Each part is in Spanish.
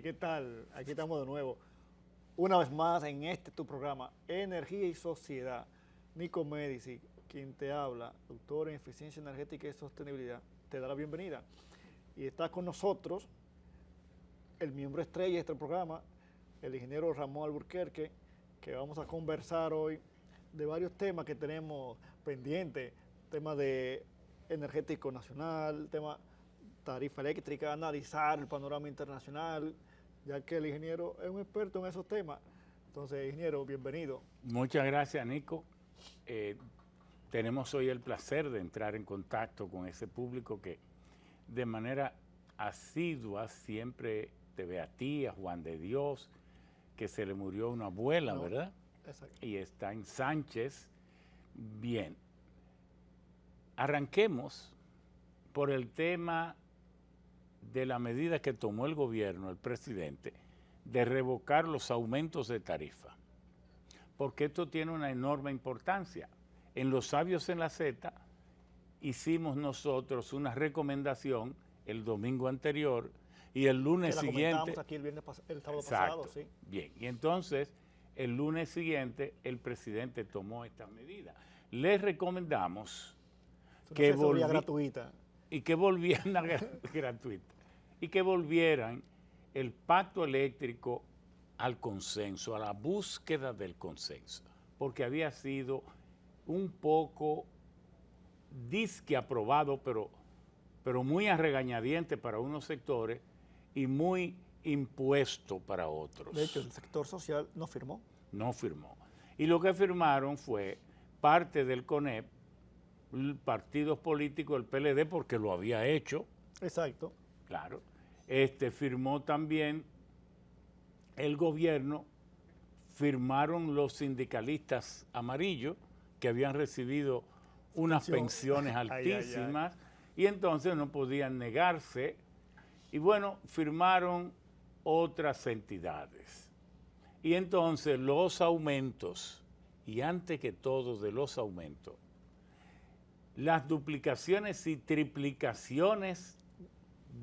¿Qué tal? Aquí estamos de nuevo. Una vez más en tu programa, Energía y Sociedad. Nico Medici, quien te habla, doctor en Eficiencia Energética y Sostenibilidad, te da la bienvenida. Y está con nosotros el miembro estrella de este programa, el ingeniero Ramón Alburquerque, que vamos a conversar hoy de varios temas que tenemos pendientes, temas de energético nacional, tema tarifa eléctrica, analizar el panorama internacional, ya que el ingeniero es un experto en esos temas. Entonces, ingeniero, bienvenido. Muchas gracias, Nico. Tenemos hoy el placer de entrar en contacto con ese público que de manera asidua siempre te ve a ti, a Juan de Dios, que se le murió una abuela, ¿no? ¿Verdad? Exacto. Y está en Sánchez. Bien, arranquemos por el tema de la medida que tomó el gobierno, el presidente, de revocar los aumentos de tarifa, porque esto tiene una enorme importancia. En Los Sabios en la Z hicimos nosotros una recomendación el domingo anterior y el lunes siguiente... Aquí el sábado exacto, pasado, sí. Bien, y entonces el lunes siguiente el presidente tomó esta medida. Les recomendamos que gratuita. Y que volvieran gratuita y que volvieran el pacto eléctrico al consenso, a la búsqueda del consenso, porque había sido un poco disque aprobado, pero muy a regañadiente para unos sectores y muy impuesto para otros. De hecho, el sector social no firmó. No firmó. Y lo que firmaron fue parte del CONEP, partidos políticos, el PLD, porque lo había hecho. Exacto. Claro. Firmó también el gobierno, firmaron los sindicalistas amarillos, que habían recibido unas pensiones altísimas, y entonces no podían negarse. Y bueno, firmaron otras entidades. Y entonces los aumentos, y antes que todo de los aumentos, las duplicaciones y triplicaciones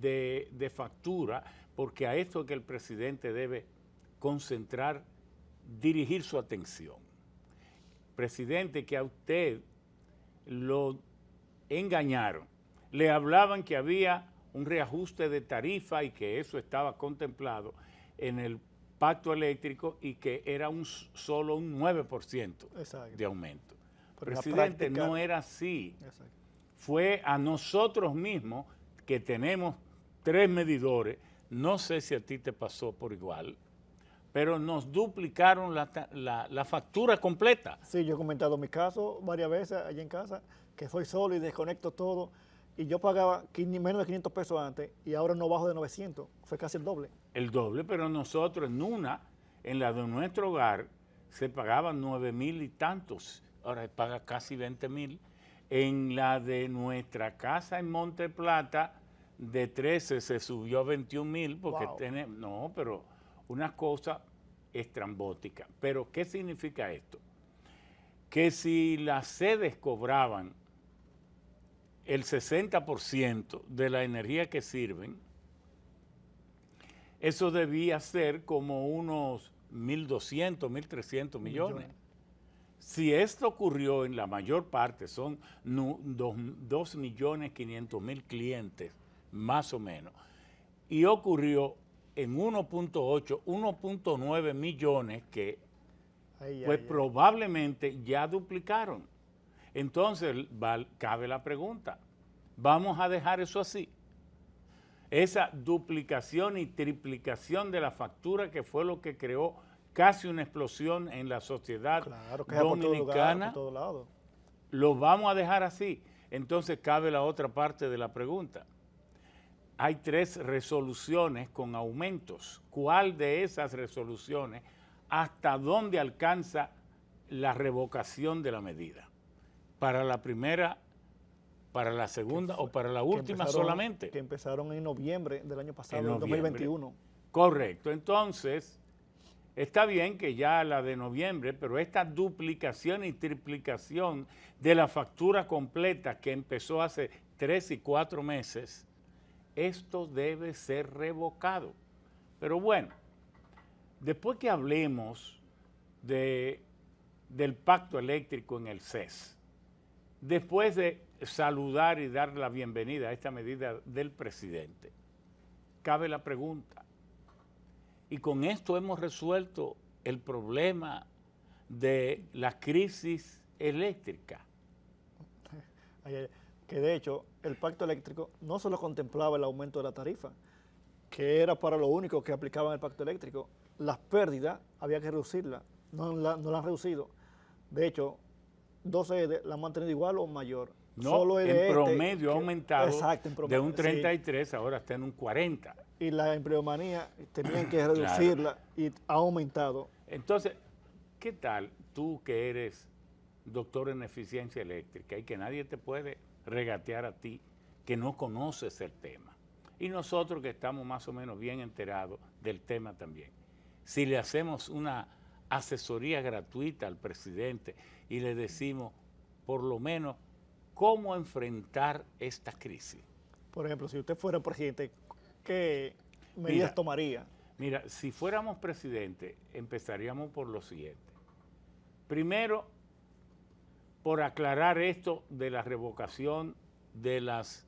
de factura, porque a esto es que el presidente debe concentrar, dirigir su atención. Presidente, que a usted lo engañaron, le hablaban que había un reajuste de tarifa y que eso estaba contemplado en el pacto eléctrico y que era solo un 9% exacto. de aumento. Pero presidente, no era así. Exacto. Fue a nosotros mismos, que tenemos 3 medidores, no sé si a ti te pasó por igual, pero nos duplicaron la factura completa. Sí, yo he comentado mi caso varias veces allá en casa, que soy solo y desconecto todo, y yo pagaba menos de 500 pesos antes, y ahora no bajo de 900, fue casi el doble. El doble, pero nosotros en la de nuestro hogar, se pagaban 9,000 y tantos, ahora se paga casi 20,000. En la de nuestra casa en Monte Plata, de 13 se subió a 21,000, porque wow. tenemos, no, pero una cosa estrambótica. Pero ¿qué significa esto? Que si las sedes cobraban el 60% de la energía que sirven, eso debía ser como unos 1.200, 1.300 millones. Si esto ocurrió en la mayor parte, son 2.500.000 clientes, más o menos, y ocurrió en 1.8, 1.9 millones que probablemente ya duplicaron. Entonces, cabe la pregunta, ¿vamos a dejar eso así? Esa duplicación y triplicación de la factura, que fue lo que creó casi una explosión en la sociedad dominicana, por todo lado. ¿Lo vamos a dejar así? Entonces cabe la otra parte de la pregunta. Hay 3 resoluciones con aumentos. ¿Cuál de esas resoluciones, hasta dónde alcanza la revocación de la medida? ¿Para la primera, para la segunda o para la última solamente? Que empezaron en noviembre del año pasado, en 2021. Correcto. Entonces, está bien que ya la de noviembre, pero esta duplicación y triplicación de la factura completa que empezó hace 3 y 4 meses, esto debe ser revocado. Pero bueno, después que hablemos del pacto eléctrico en el CES, después de saludar y dar la bienvenida a esta medida del presidente, cabe la pregunta, ¿y con esto hemos resuelto el problema de la crisis eléctrica? Que de hecho el pacto eléctrico no solo contemplaba el aumento de la tarifa, que era para lo único que aplicaba en el pacto eléctrico. Las pérdidas había que reducirlas, no las han reducido. De hecho, 12 la han mantenido igual o mayor. No, solo en promedio ha aumentado de un 33, sí. ahora está en un 40. Y la empleomanía tenían que reducirla y ha aumentado. Entonces, ¿qué tal tú que eres doctor en eficiencia eléctrica y que nadie te puede regatear a ti que no conoces el tema? Y nosotros que estamos más o menos bien enterados del tema también. Si le hacemos una asesoría gratuita al presidente y le decimos, por lo menos, cómo enfrentar esta crisis. Por ejemplo, si usted fuera presidente, ¿qué medidas tomaría? Mira, si fuéramos presidente, empezaríamos por lo siguiente. Primero, por aclarar esto de la revocación de las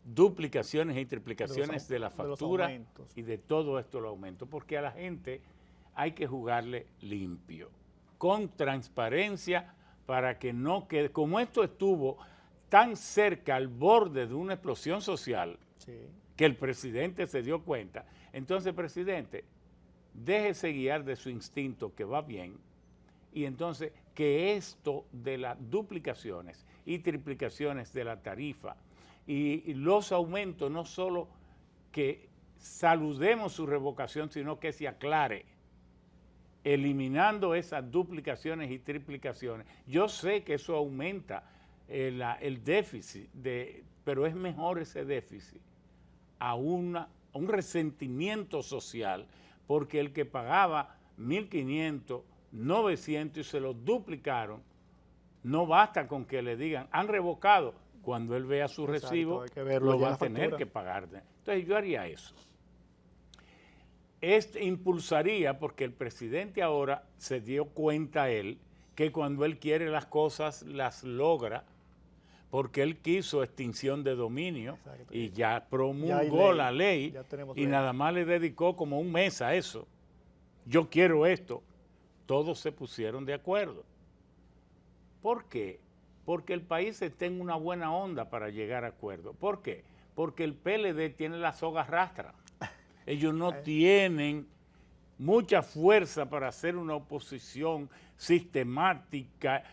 duplicaciones y triplicaciones de la factura y de todo esto el aumento, porque a la gente hay que jugarle limpio, con transparencia, para que no quede, como esto estuvo tan cerca al borde de una explosión social, sí, que el presidente se dio cuenta. Entonces, presidente, déjese guiar de su instinto que va bien, y entonces que esto de las duplicaciones y triplicaciones de la tarifa y los aumentos, no solo que saludemos su revocación, sino que se aclare, eliminando esas duplicaciones y triplicaciones. Yo sé que eso aumenta el déficit, pero es mejor ese déficit a un resentimiento social, porque el que pagaba 1.500, 900 y se lo duplicaron, no basta con que le digan, han revocado, cuando él vea su recibo, lo va a tener que pagar. Entonces yo haría eso. Impulsaría, porque el presidente ahora se dio cuenta él, que cuando él quiere las cosas las logra, porque él quiso extinción de dominio. Exacto. Y ya promulgó la ley y nada más le dedicó como un mes a eso. Yo quiero esto. Todos se pusieron de acuerdo. ¿Por qué? Porque el país está en una buena onda para llegar a acuerdo. ¿Por qué? Porque el PLD tiene la soga rastra. Ellos no tienen mucha fuerza para hacer una oposición sistemática.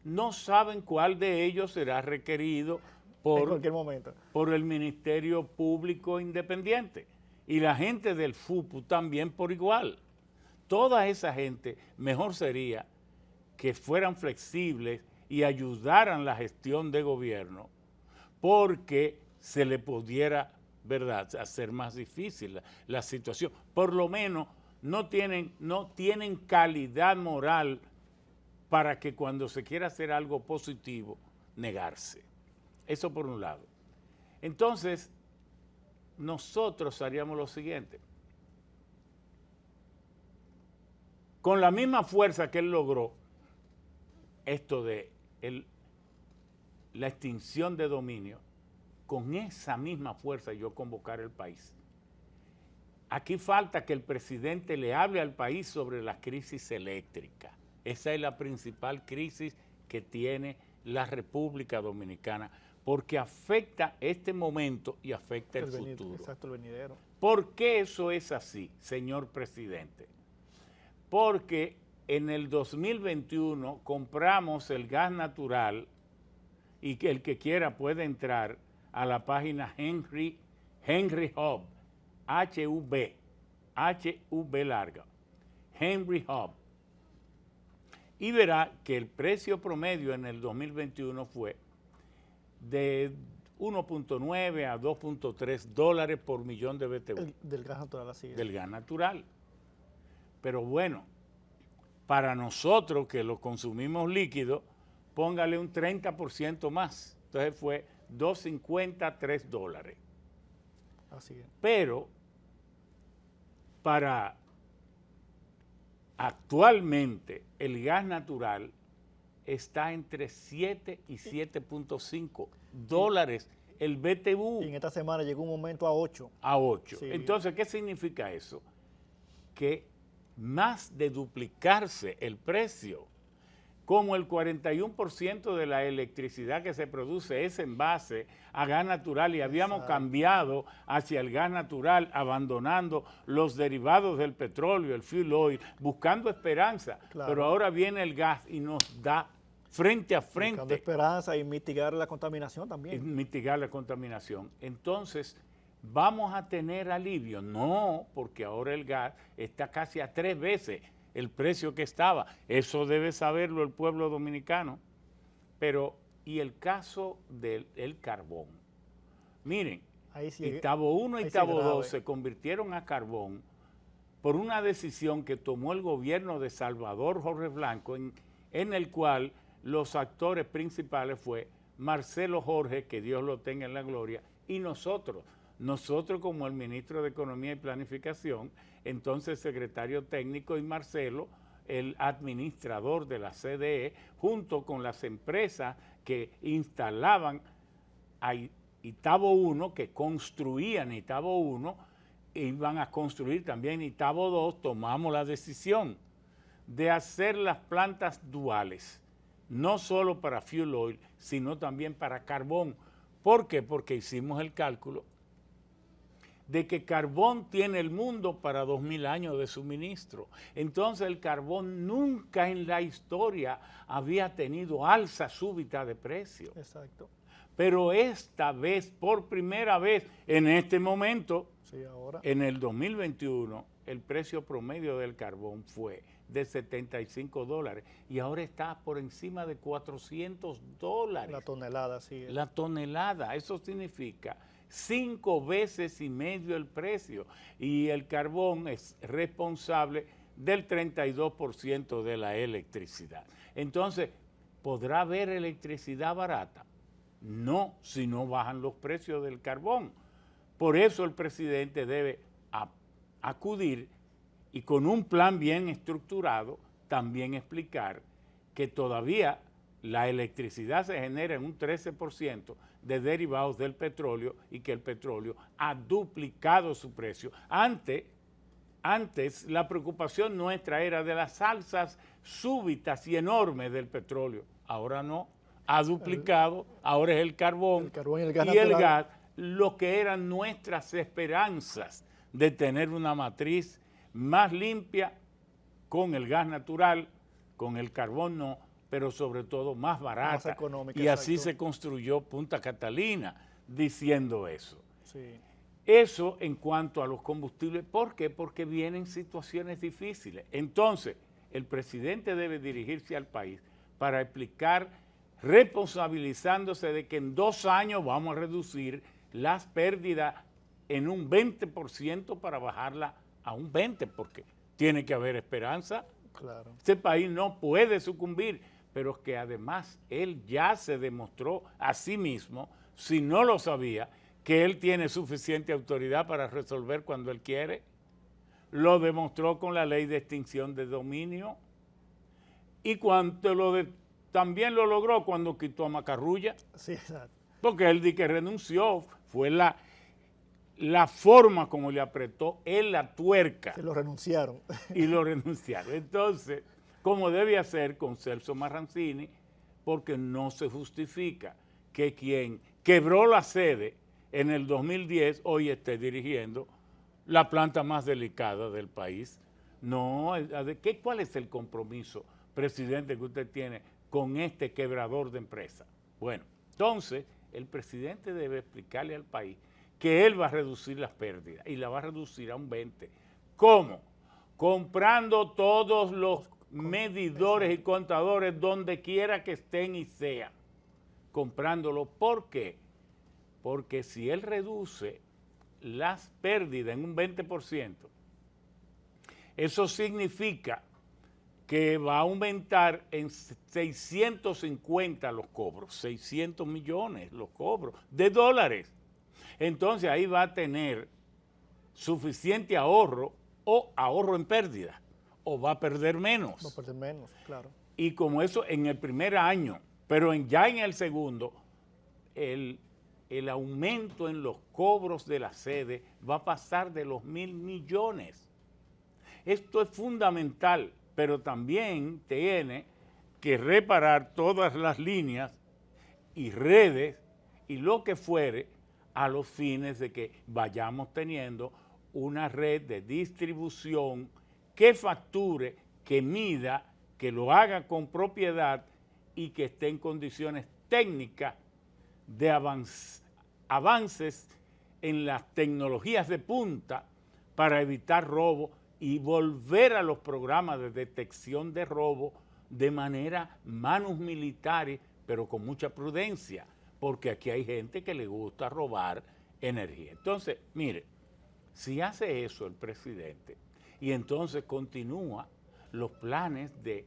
No saben cuál de ellos será requerido en cualquier momento por el Ministerio Público Independiente. Y la gente del FUPU también por igual. Toda esa gente, mejor sería que fueran flexibles y ayudaran la gestión de gobierno, porque se le pudiera, ¿verdad?, hacer más difícil la situación. Por lo menos no tienen calidad moral para que cuando se quiera hacer algo positivo, negarse. Eso por un lado. Entonces, nosotros haríamos lo siguiente. Con la misma fuerza que él logró esto de la extinción de dominio, con esa misma fuerza yo convocar el país. Aquí falta que el presidente le hable al país sobre la crisis eléctrica. Esa es la principal crisis que tiene la República Dominicana, porque afecta este momento y afecta el futuro. Exacto, el venidero. ¿Por qué eso es así, señor presidente? Porque en el 2021 compramos el gas natural, y que el que quiera puede entrar a la página Henry Hub, HV larga, Henry Hub, y verá que el precio promedio en el 2021 fue de 1.9 a 2.3 dólares por millón de BTU. Del gas natural, así es. Del gas natural. Pero bueno, para nosotros que lo consumimos líquido, póngale un 30% más. Entonces fue 2.50, 3 dólares. Así es. Pero para actualmente el gas natural está entre 7 y 7.5 dólares el BTU. Y en esta semana llegó un momento a 8. A 8. Sí. Entonces, ¿qué significa eso? Que más de duplicarse el precio, como el 41% de la electricidad que se produce es en base a gas natural y habíamos cambiado hacia el gas natural, abandonando los derivados del petróleo, el fuel oil, buscando esperanza, pero ahora viene el gas y nos da frente a frente. Buscando esperanza y mitigar la contaminación también. Mitigar la contaminación. Entonces, ¿vamos a tener alivio? No, porque ahora el gas está casi a 3 veces el precio que estaba. Eso debe saberlo el pueblo dominicano. Pero, ¿y el caso del carbón? Miren, Itabo 1 y Itabo 2 se convirtieron a carbón por una decisión que tomó el gobierno de Salvador Jorge Blanco, en el cual los actores principales fue Marcelo Jorge, que Dios lo tenga en la gloria, y nosotros como el ministro de Economía y Planificación, entonces secretario técnico, y Marcelo, el administrador de la CDE, junto con las empresas que instalaban a Itabo 1, que construían Itabo 1, iban a construir también Itabo 2, tomamos la decisión de hacer las plantas duales, no solo para fuel oil, sino también para carbón. ¿Por qué? Porque hicimos el cálculo de que carbón tiene el mundo para 2000 años de suministro. Entonces el carbón nunca en la historia había tenido alza súbita de precio. Exacto. Pero esta vez, por primera vez, en este momento, sí, ahora, en el 2021, el precio promedio del carbón fue de 75 dólares y ahora está por encima de 400 dólares. La tonelada, sí. La tonelada, eso significa 5 veces y medio el precio, y el carbón es responsable del 32% de la electricidad. Entonces, ¿podrá haber electricidad barata? No, si no bajan los precios del carbón. Por eso el presidente debe acudir y con un plan bien estructurado también explicar que todavía la electricidad se genera en un 13% de derivados del petróleo y que el petróleo ha duplicado su precio. Antes la preocupación nuestra era de las alzas súbitas y enormes del petróleo. Ahora no, ha duplicado, ahora es el carbón y el gas, lo que eran nuestras esperanzas de tener una matriz más limpia con el gas natural, con el carbón no, pero sobre todo más barata. Más económica, y así exacto. se construyó Punta Catalina, diciendo eso. Sí. Eso en cuanto a los combustibles. ¿Por qué? Porque vienen situaciones difíciles. Entonces, el presidente debe dirigirse al país para explicar, responsabilizándose de que en 2 años vamos a reducir las pérdidas en un 20% para bajarla a un 20%, porque tiene que haber esperanza. Claro. Este país no puede sucumbir, pero que además él ya se demostró a sí mismo, si no lo sabía, que él tiene suficiente autoridad para resolver cuando él quiere. Lo demostró con la ley de extinción de dominio y también lo logró cuando quitó a Macarrulla. Sí, exacto. Porque él di que renunció, fue la forma como le apretó él la tuerca. Se lo renunciaron. Y lo renunciaron. Entonces, como debe hacer con Celso Marrancini, porque no se justifica que quien quebró la sede en el 2010 hoy esté dirigiendo la planta más delicada del país. No, ¿cuál es el compromiso, presidente, que usted tiene con este quebrador de empresa? Bueno, entonces el presidente debe explicarle al país que él va a reducir las pérdidas y la va a reducir a un 20%. ¿Cómo? Comprando todos los medidores y contadores donde quiera que estén y sean. Comprándolo. ¿Por qué? Porque si él reduce las pérdidas en un 20%, eso significa que va a aumentar en 650 los cobros, 600 millones los cobros de dólares. Entonces ahí va a tener suficiente ahorro o ahorro en pérdida, o va a perder menos. No perder menos, claro. Y como eso en el primer año, pero ya en el segundo, el aumento en los cobros de la sede va a pasar de los 1.000 millones. Esto es fundamental, pero también tiene que reparar todas las líneas y redes y lo que fuere a los fines de que vayamos teniendo una red de distribución que facture, que mida, que lo haga con propiedad y que esté en condiciones técnicas de avances en las tecnologías de punta para evitar robo y volver a los programas de detección de robo de manera manus militares, pero con mucha prudencia, porque aquí hay gente que le gusta robar energía. Entonces, mire, si hace eso el presidente y entonces continúa los planes de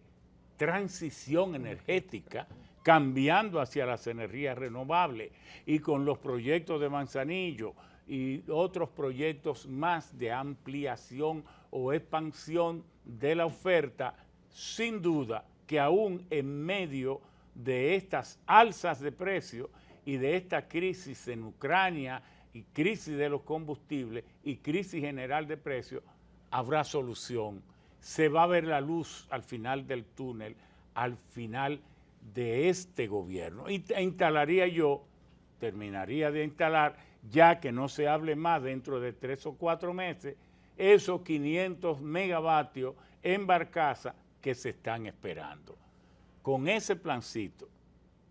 transición energética, cambiando hacia las energías renovables y con los proyectos de Manzanillo y otros proyectos más de ampliación o expansión de la oferta, sin duda que aún en medio de estas alzas de precios y de esta crisis en Ucrania y crisis de los combustibles y crisis general de precios, habrá solución. Se va a ver la luz al final del túnel, al final de este gobierno. Y terminaría de instalar, ya que no se hable más dentro de 3 o 4 meses, esos 500 megavatios en Barcaza que se están esperando. Con ese plancito,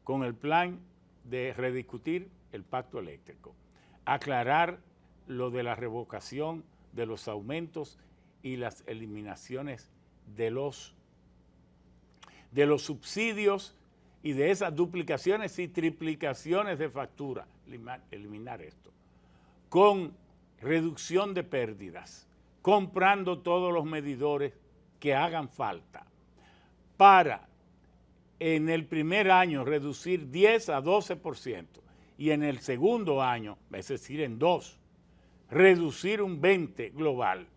con el plan de rediscutir el pacto eléctrico, aclarar lo de la revocación de los aumentos y las eliminaciones de los subsidios y de esas duplicaciones y triplicaciones de factura, eliminar esto, con reducción de pérdidas, comprando todos los medidores que hagan falta, para en el primer año reducir 10 a 12% y en el segundo año, es decir, en 2, reducir un 20% global.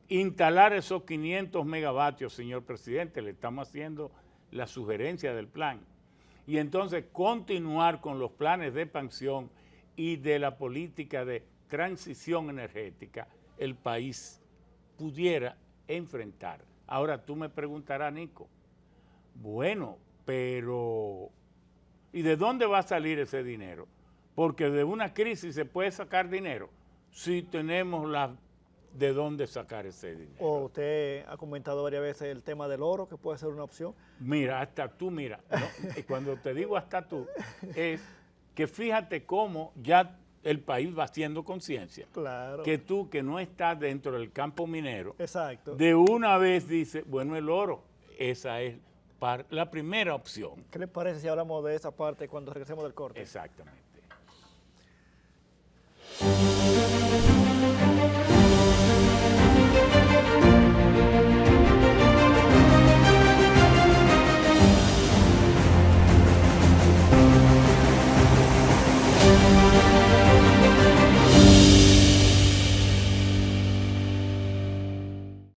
Instalar esos 500 megavatios, señor presidente, le estamos haciendo la sugerencia del plan. Y entonces continuar con los planes de expansión y de la política de transición energética, el país pudiera enfrentar. Ahora tú me preguntarás, Nico, bueno, pero ¿y de dónde va a salir ese dinero? Porque de una crisis se puede sacar dinero si tenemos de dónde sacar ese dinero. O usted ha comentado varias veces el tema del oro, que puede ser una opción. Mira, hasta tú, ¿no? Y cuando te digo hasta tú, es que fíjate cómo ya el país va haciendo conciencia. Claro. Que tú, que no estás dentro del campo minero, exacto, de una vez dice, bueno, el oro, esa es la primera opción. ¿Qué les parece si hablamos de esa parte cuando regresemos del corte? Exactamente.